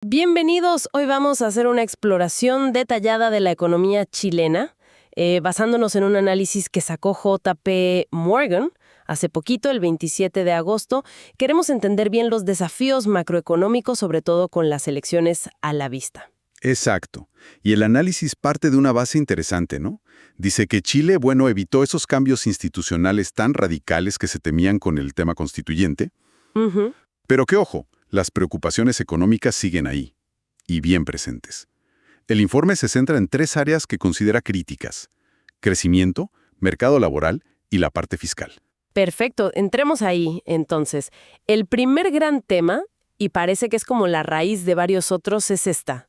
Bienvenidos, hoy vamos a hacer una exploración detallada de la economía chilena, basándonos en un análisis que sacó JP Morgan hace poquito, el 27 de agosto. Queremos entender bien los desafíos macroeconómicos, sobre todo con las elecciones a la vista. Exacto. Y el análisis parte de una base interesante, ¿no? Dice que Chile, evitó esos cambios institucionales tan radicales que se temían con el tema constituyente, Ujú. pero que, ojo, las preocupaciones económicas siguen ahí, y bien presentes. El informe se centra en tres áreas que considera críticas: crecimiento, mercado laboral y la parte fiscal. Perfecto, entremos ahí entonces. El primer gran tema, y parece que es como la raíz de varios otros, es esta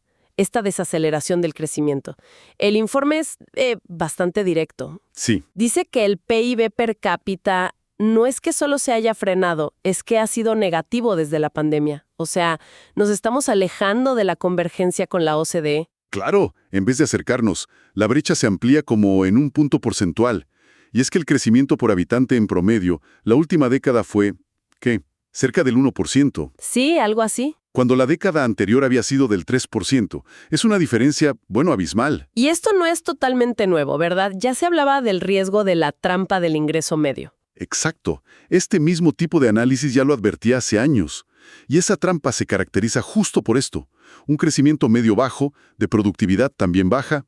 desaceleración del crecimiento. El informe es bastante directo. Sí, Dice que el PIB per cápita no es que solo se haya frenado, es que ha sido negativo desde la pandemia. O sea, nos estamos alejando de la convergencia con la OCDE. claro, en vez de acercarnos, la brecha se amplía como en un punto porcentual. Y es que el crecimiento por habitante en promedio, la última década fue, ¿qué? Cerca del 1%. Sí, algo así. Cuando la década anterior había sido del 3%. Es una diferencia, abismal. Y esto no es totalmente nuevo, ¿verdad? Ya se hablaba del riesgo de la trampa del ingreso medio. Exacto. Este mismo tipo de análisis ya lo advertía hace años. Y esa trampa se caracteriza justo por esto: un crecimiento medio bajo, de productividad también baja,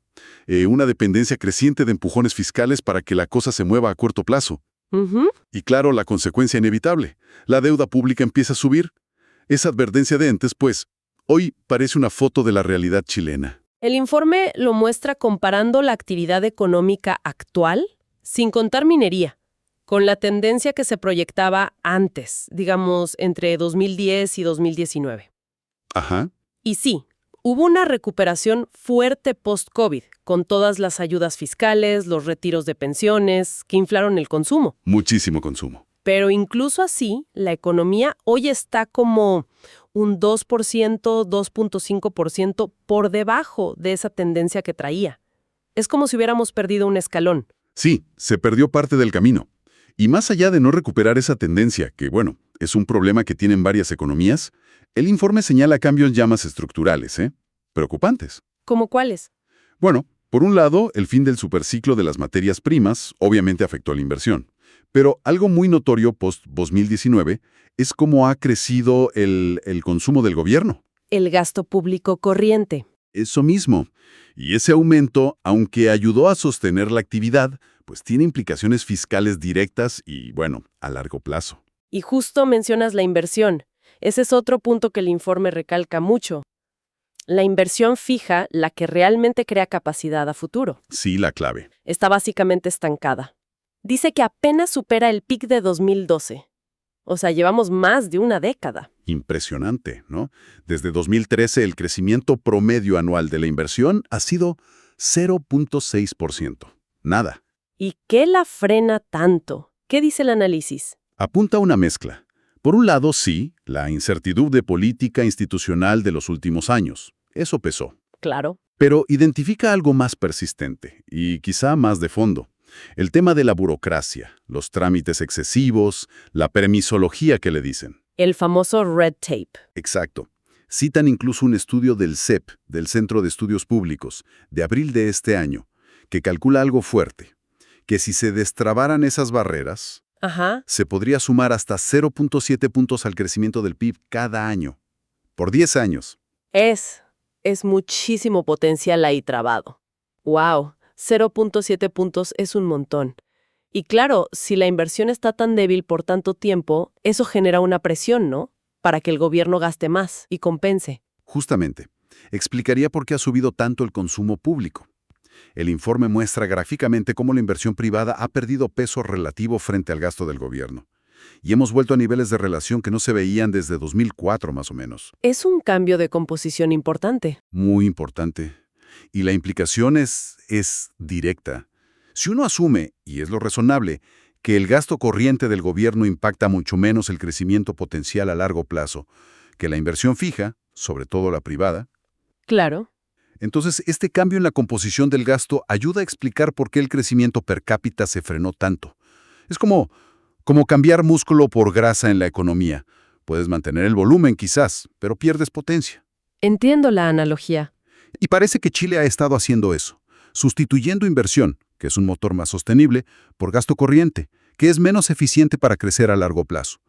una dependencia creciente de empujones fiscales para que la cosa se mueva a corto plazo. Ujú. Y claro, la consecuencia inevitable: la deuda pública empieza a subir. Esa advertencia de antes, pues, hoy parece una foto de la realidad chilena. El informe lo muestra comparando la actividad económica actual, sin contar minería, con la tendencia que se proyectaba antes, digamos, entre 2010 y 2019. Ajá, Y sí, hubo una recuperación fuerte post-COVID, con todas las ayudas fiscales, los retiros de pensiones, que inflaron el consumo. muchísimo consumo. Pero incluso así, la economía hoy está como un 2%, 2.5% por debajo de esa tendencia que traía. Es como si hubiéramos perdido un escalón. Sí, se perdió parte del camino. Y más allá de no recuperar esa tendencia, que es un problema que tienen varias economías, el informe señala cambios ya más estructurales, preocupantes. ¿Cómo cuáles? Bueno, por un lado, el fin del superciclo de las materias primas obviamente afectó a la inversión. Pero algo muy notorio post-2019 es cómo ha crecido el consumo del gobierno. El gasto público corriente. Eso mismo. Y ese aumento, aunque ayudó a sostener la actividad, pues tiene implicaciones fiscales directas y, a largo plazo. Y justo mencionas la inversión. Ese es otro punto que el informe recalca mucho. La inversión fija, la que realmente crea capacidad a futuro, Sí, la clave. está básicamente estancada. Dice que apenas supera el pic de 2012. O sea, llevamos más de una década. Impresionante, ¿no? Desde 2013 el crecimiento promedio anual de la inversión ha sido 0.6%. Nada. ¿Y qué la frena tanto? ¿Qué dice el análisis? Apunta a una mezcla. Por un lado, sí, la incertidumbre política institucional de los últimos años. Eso pesó. Claro. Pero identifica algo más persistente y quizá más de fondo: el tema de la burocracia, los trámites excesivos, la permisología que le dicen. El famoso red tape. Exacto. Citan incluso un estudio del CEP, del Centro de Estudios Públicos, de abril de este año, que calcula algo fuerte: que si se destrabaran esas barreras, Ajá. se podría sumar hasta 0.7 puntos al crecimiento del PIB cada año, por 10 años. Es muchísimo potencial ahí trabado. ¡Wow! 0.7 puntos es un montón. Y claro, si la inversión está tan débil por tanto tiempo, eso genera una presión, ¿no? Para que el gobierno gaste más y compense. Justamente, explicaría por qué ha subido tanto el consumo público. El informe muestra gráficamente cómo la inversión privada ha perdido peso relativo frente al gasto del gobierno. Y hemos vuelto a niveles de relación que no se veían desde 2004 más o menos. Es un cambio de composición importante. Muy importante. Y la implicación es directa. Si uno asume, y es lo razonable, que el gasto corriente del gobierno impacta mucho menos el crecimiento potencial a largo plazo que la inversión fija, sobre todo la privada, Claro. entonces este cambio en la composición del gasto ayuda a explicar por qué el crecimiento per cápita se frenó tanto. Es como cambiar músculo por grasa en la economía. Puedes mantener el volumen quizás, pero pierdes potencia. Entiendo la analogía. Y parece que Chile ha estado haciendo eso, sustituyendo inversión, que es un motor más sostenible, por gasto corriente, que es menos eficiente para crecer a largo plazo.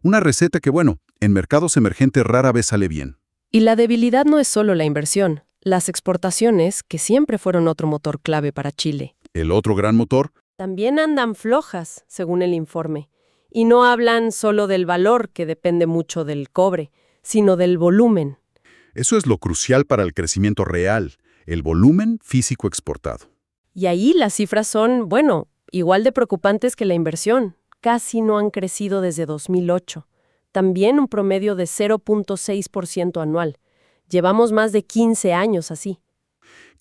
Una receta que, bueno, en mercados emergentes rara vez sale bien. Y la debilidad no es solo la inversión. Las exportaciones, que siempre fueron otro motor clave para Chile, El otro gran motor, también andan flojas, según el informe. Y no hablan solo del valor, que depende mucho del cobre, sino del volumen. eso es lo crucial para el crecimiento real, el volumen físico exportado. Y ahí las cifras son, bueno, igual de preocupantes que la inversión. Casi no han crecido desde 2008. También un promedio de 0.6% anual. Llevamos más de 15 años así.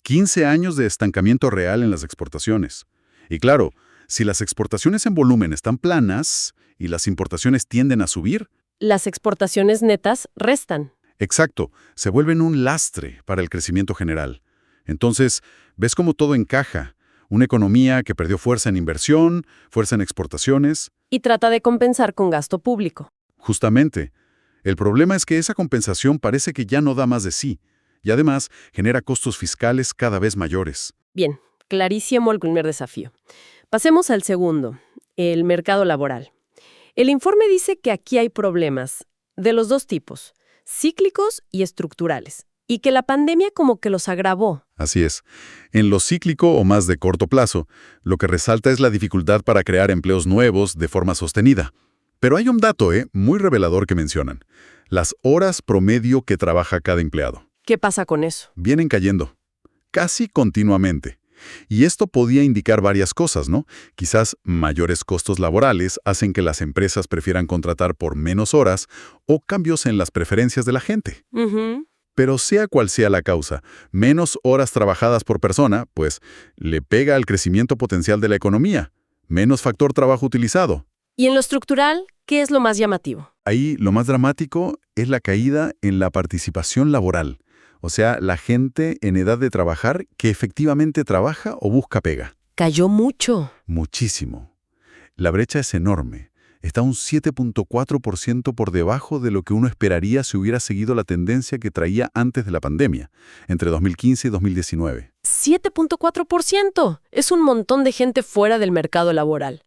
15 años de estancamiento real en las exportaciones. Y claro, si las exportaciones en volumen están planas y las importaciones tienden a subir, Las exportaciones netas restan. exacto, se vuelven un lastre para el crecimiento general. Entonces, ¿ves cómo todo encaja? Una economía que perdió fuerza en inversión, fuerza en exportaciones. Y trata de compensar con gasto público. Justamente. El problema es que esa compensación parece que ya no da más de sí, y además genera costos fiscales cada vez mayores. Bien, clarísimo el primer desafío. Pasemos al segundo, el mercado laboral. El informe dice que aquí hay problemas de los dos tipos, cíclicos y estructurales, y que la pandemia como que los agravó. Así es. En lo cíclico o más de corto plazo, lo que resalta es la dificultad para crear empleos nuevos de forma sostenida. Pero hay un dato, muy revelador que mencionan. Las horas promedio que trabaja cada empleado. ¿Qué pasa con eso? Vienen cayendo, casi continuamente. Y esto podía indicar varias cosas, ¿no? Quizás mayores costos laborales hacen que las empresas prefieran contratar por menos horas o cambios en las preferencias de la gente. Ujú. Pero sea cual sea la causa, menos horas trabajadas por persona, pues le pega al crecimiento potencial de la economía, menos factor trabajo utilizado. Y en lo estructural, ¿qué es lo más llamativo? Ahí lo más dramático es la caída en la participación laboral, o sea, la gente en edad de trabajar que efectivamente trabaja o busca pega. Cayó mucho. Muchísimo. La brecha es enorme. Está un 7.4% por debajo de lo que uno esperaría si hubiera seguido la tendencia que traía antes de la pandemia, entre 2015 y 2019. 7.4%. Es un montón de gente fuera del mercado laboral.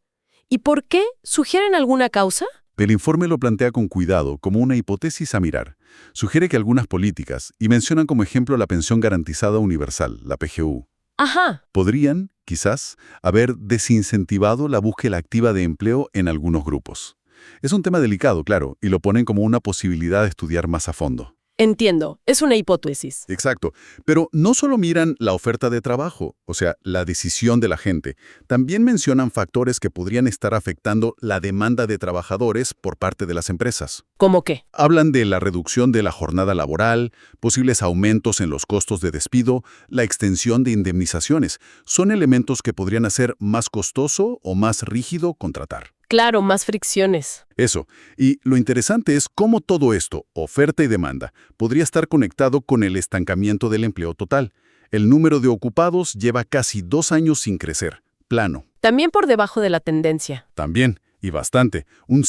¿Y por qué? ¿Sugieren alguna causa? El informe lo plantea con cuidado, como una hipótesis a mirar. Sugiere que algunas políticas, y mencionan como ejemplo la pensión garantizada universal, la PGU, Ajá. podrían, quizás, haber desincentivado la búsqueda activa de empleo en algunos grupos. Es un tema delicado, claro, y lo ponen como una posibilidad de estudiar más a fondo. Entiendo. Es una hipótesis. Exacto. Pero no solo miran la oferta de trabajo, o sea, la decisión de la gente. También mencionan factores que podrían estar afectando la demanda de trabajadores por parte de las empresas. ¿Cómo qué? Hablan de la reducción de la jornada laboral, posibles aumentos en los costos de despido, la extensión de indemnizaciones. Son elementos que podrían hacer más costoso o más rígido contratar. Claro, más fricciones. Eso. Y lo interesante es cómo todo esto, oferta y demanda, podría estar conectado con el estancamiento del empleo total. El número de ocupados lleva casi 2 años sin crecer. Plano. También por debajo de la tendencia. También, y bastante, un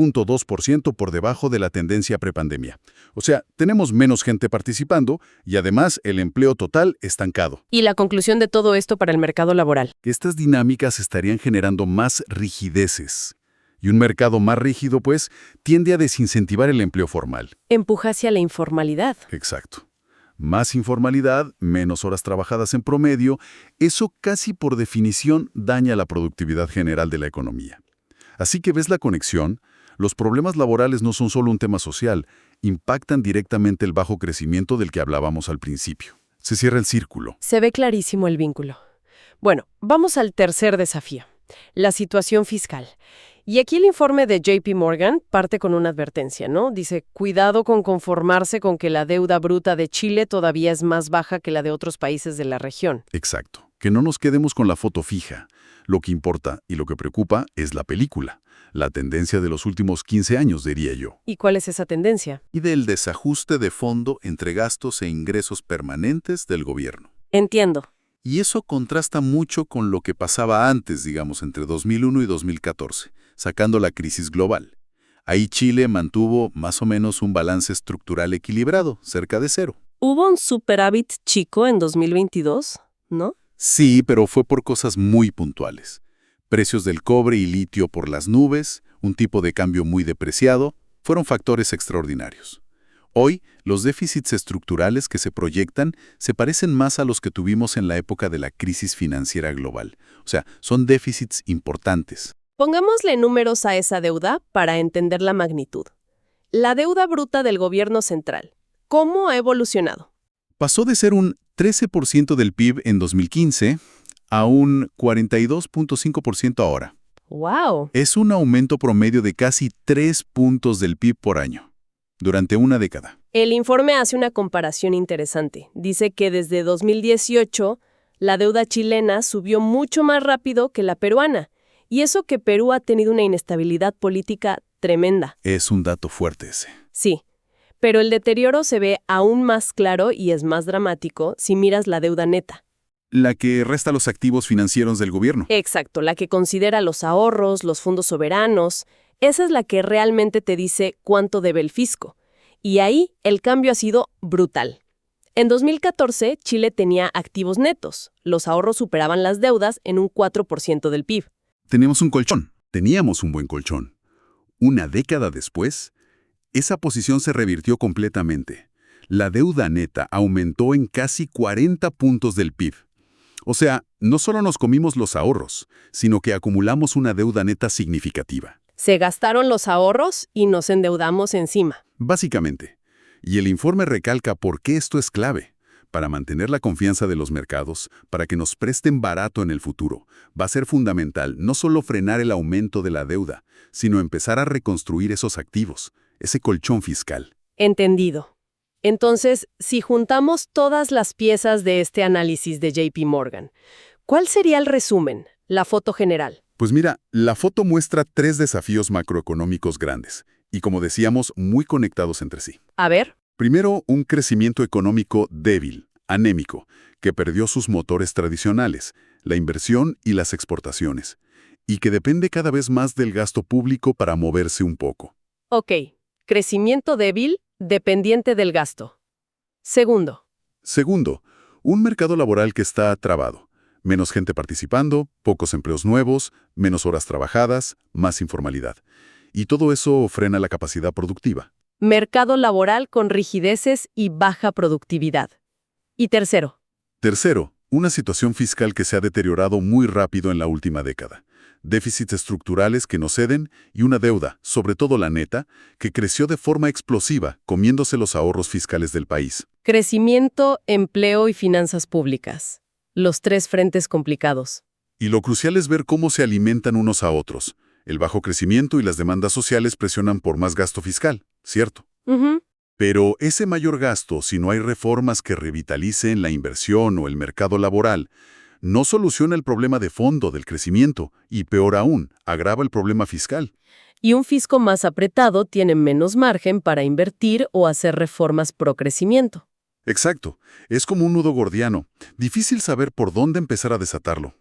7.2% por debajo de la tendencia prepandemia. O sea, tenemos menos gente participando y además el empleo total estancado. Y la conclusión de todo esto para el mercado laboral. Estas dinámicas estarían generando más rigideces. Y un mercado más rígido, pues, tiende a desincentivar el empleo formal. Empuja hacia la informalidad. Exacto. Más informalidad, menos horas trabajadas en promedio, eso casi por definición daña la productividad general de la economía. Así que ves la conexión, los problemas laborales no son solo un tema social, impactan directamente el bajo crecimiento del que hablábamos al principio. Se cierra el círculo. Se ve clarísimo el vínculo. Bueno, vamos al tercer desafío, la situación fiscal. Y aquí el informe de JP Morgan parte con una advertencia, ¿no? Dice, cuidado con conformarse con que la deuda bruta de Chile todavía es más baja que la de otros países de la región. Exacto. Que no nos quedemos con la foto fija. Lo que importa y lo que preocupa es la película, la tendencia de los últimos 15 años, diría yo. ¿Y cuál es esa tendencia? Y del desajuste de fondo entre gastos e ingresos permanentes del gobierno. Entiendo. Y eso contrasta mucho con lo que pasaba antes, digamos, entre 2001 y 2014, sacando la crisis global. Ahí Chile mantuvo más o menos un balance estructural equilibrado, cerca de cero. Hubo un superávit chico en 2022, ¿no? Sí, pero fue por cosas muy puntuales. Precios del cobre y litio por las nubes, un tipo de cambio muy depreciado, fueron factores extraordinarios. Hoy, los déficits estructurales que se proyectan se parecen más a los que tuvimos en la época de la crisis financiera global. O sea, son déficits importantes. Pongámosle números a esa deuda para entender la magnitud. La deuda bruta del gobierno central, ¿cómo ha evolucionado? Pasó de ser un 13% del PIB en 2015 a un 42.5% ahora. ¡Wow! Es un aumento promedio de casi 3 puntos del PIB por año, durante una década. El informe hace una comparación interesante. Dice que desde 2018 la deuda chilena subió mucho más rápido que la peruana, y eso que Perú ha tenido una inestabilidad política tremenda. Es un dato fuerte ese. Sí, pero el deterioro se ve aún más claro y es más dramático si miras la deuda neta. La que resta los activos financieros del gobierno. Exacto, la que considera los ahorros, los fondos soberanos, esa es la que realmente te dice cuánto debe el fisco. Y ahí el cambio ha sido brutal. En 2014, Chile tenía activos netos. Los ahorros superaban las deudas en un 4% del PIB. Teníamos un colchón. Teníamos un buen colchón. Una década después, esa posición se revirtió completamente. La deuda neta aumentó en casi 40 puntos del PIB. O sea, no solo nos comimos los ahorros, sino que acumulamos una deuda neta significativa. Se gastaron los ahorros y nos endeudamos encima. Básicamente. Y el informe recalca por qué esto es clave. Para mantener la confianza de los mercados, para que nos presten barato en el futuro, va a ser fundamental no solo frenar el aumento de la deuda, sino empezar a reconstruir esos activos, ese colchón fiscal. Entendido. Entonces, si juntamos todas las piezas de este análisis de JP Morgan, ¿cuál sería el resumen, la foto general? Pues mira, la foto muestra 3 desafíos macroeconómicos grandes y, como decíamos, muy conectados entre sí. A ver. Primero, un crecimiento económico débil, anémico, que perdió sus motores tradicionales, la inversión y las exportaciones, y que depende cada vez más del gasto público para moverse un poco. Ok, crecimiento débil, dependiente del gasto. Segundo. Segundo, un mercado laboral que está trabado. Menos gente participando, pocos empleos nuevos, menos horas trabajadas, más informalidad. Y todo eso frena la capacidad productiva. Mercado laboral con rigideces y baja productividad. Y tercero. Tercero, una situación fiscal que se ha deteriorado muy rápido en la última década. Déficits estructurales que no ceden y una deuda, sobre todo la neta, que creció de forma explosiva, comiéndose los ahorros fiscales del país. Crecimiento, empleo y finanzas públicas. Los 3 frentes complicados. Y lo crucial es ver cómo se alimentan unos a otros. El bajo crecimiento y las demandas sociales presionan por más gasto fiscal, ¿cierto? Ujú. Pero ese mayor gasto, si no hay reformas que revitalicen la inversión o el mercado laboral, no soluciona el problema de fondo del crecimiento y, peor aún, agrava el problema fiscal. Y un fisco más apretado tiene menos margen para invertir o hacer reformas pro crecimiento. Exacto. Es como un nudo gordiano. Difícil saber por dónde empezar a desatarlo.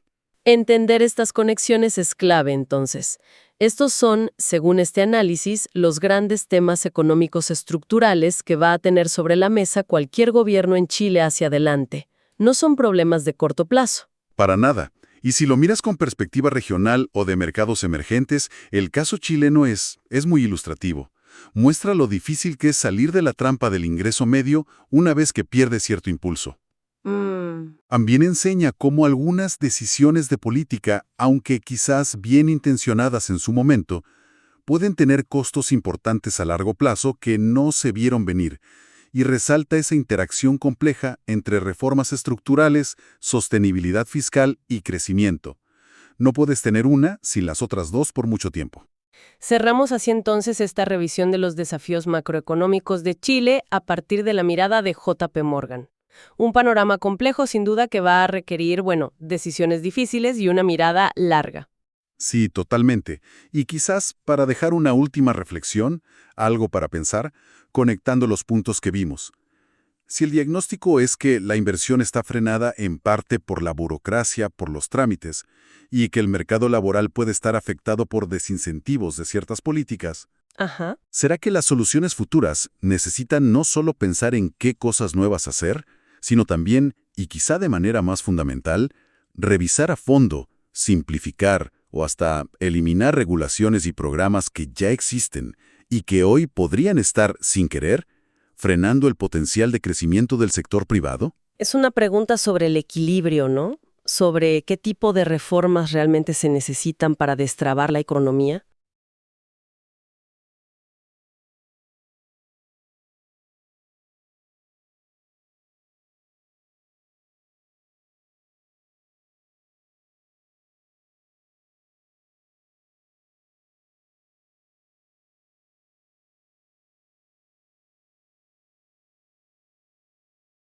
Entender estas conexiones es clave, entonces. Estos son, según este análisis, los grandes temas económicos estructurales que va a tener sobre la mesa cualquier gobierno en Chile hacia adelante. No son problemas de corto plazo. Para nada. Y si lo miras con perspectiva regional o de mercados emergentes, el caso chileno es muy ilustrativo. Muestra lo difícil que es salir de la trampa del ingreso medio una vez que pierde cierto impulso. También enseña cómo algunas decisiones de política, aunque quizás bien intencionadas en su momento, pueden tener costos importantes a largo plazo que no se vieron venir, y resalta esa interacción compleja entre reformas estructurales, sostenibilidad fiscal y crecimiento. No puedes tener una sin las otras dos por mucho tiempo. Cerramos así entonces esta revisión de los desafíos macroeconómicos de Chile a partir de la mirada de JP Morgan. Un panorama complejo sin duda que va a requerir, decisiones difíciles y una mirada larga. Sí, totalmente. Y quizás para dejar una última reflexión, algo para pensar, conectando los puntos que vimos. Si el diagnóstico es que la inversión está frenada en parte por la burocracia, por los trámites, y que el mercado laboral puede estar afectado por desincentivos de ciertas políticas, Ajá. ¿Será que las soluciones futuras necesitan no solo pensar en qué cosas nuevas hacer, sino también, y quizá de manera más fundamental, revisar a fondo, simplificar o hasta eliminar regulaciones y programas que ya existen y que hoy podrían estar, sin querer, frenando el potencial de crecimiento del sector privado? Es una pregunta sobre el equilibrio, ¿no? Sobre qué tipo de reformas realmente se necesitan para destrabar la economía